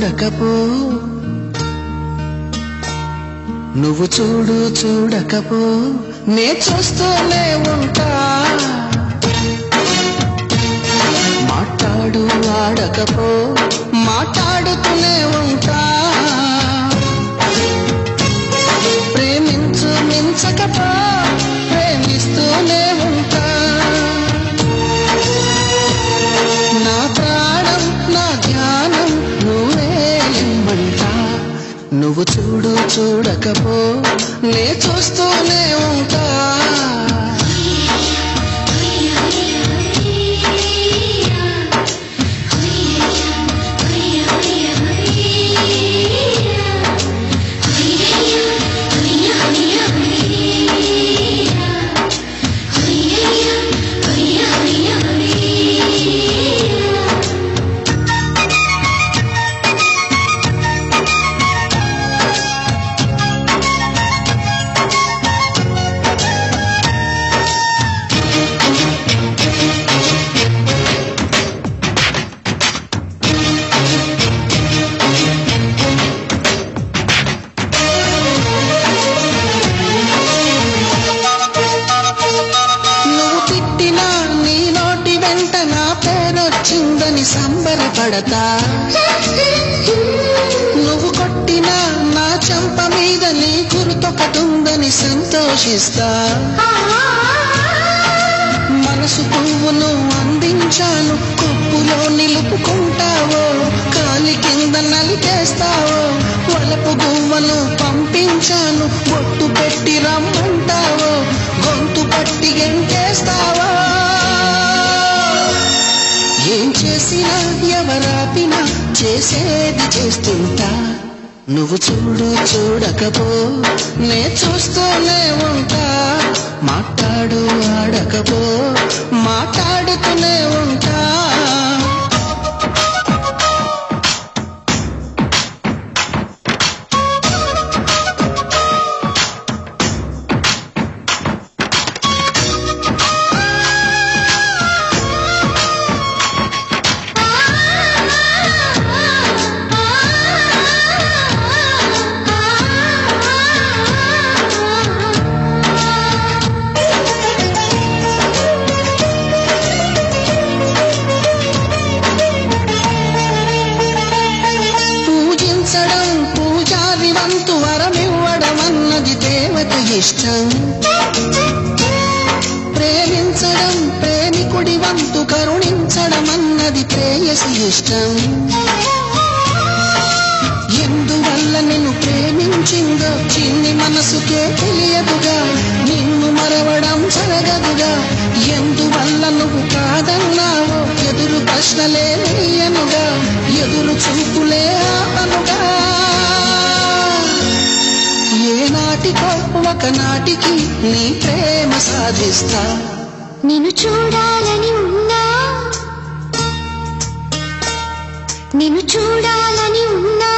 చూడకపో నువ్వు చూడకపో నే చూస్తూనే ఉంటా మాట్లాడు ఆడకపో మాట్లాడుతూనే ఉంటా ప్రేమించు మించకపో ప్రేమిస్తూనే ఉంటా నా ప్రాణం నా ధ్యానం నువ్వే ఇమ్మంటా నువ్వు చూడకపో నే చూస్తూనే ఉంటా చిందని సంబరపడతా నువ్వు కొట్టినా నా చెంప మీద నీ గుర్తొకటుందని సంతోషిస్తా మనసు పువ్వును అందించాను కొప్పులో నిలుపుకుంటావో కాలి కింద నలిపేస్తావో వలపు గువ్వను పంపించాను బొట్టు పెట్టి రమ్మంటావో గొంతు పట్టి గెంటేస్తావో ఏం చేసినా ఎవరాపినా చేసేది చేస్తుంటా నువ్వు చూడకపో నే చూస్తూనే ఉంటా మాట్లాడు ఆడకపో మాట్లాడుతూనే ఉంటా పూజారి వంతు వరమివ్వడం అన్నది దేవత ఇష్టం ప్రేమించడం ప్రేమికుడి వంతు కరుణించడం అన్నది ప్రేయసి ఇష్టం ఎందువల్ల నిన్ను ప్రేమించిందో చిన్ని మనసుకే తెలియదుగా నిన్ను మరవడం జరగదుగా ఎందువల్ల నువ్వు కాదన్నావో ఎదురు ప్రశ్నలే వేయనుగా ఎదురు చూపులే ఆపనుగా ఏనాటికో ఒకనాటికి నీ ప్రేమ సాధిస్తా నిన్ను చూడాలని ఉన్నా నిన్ను చూడాలని ఉన్నా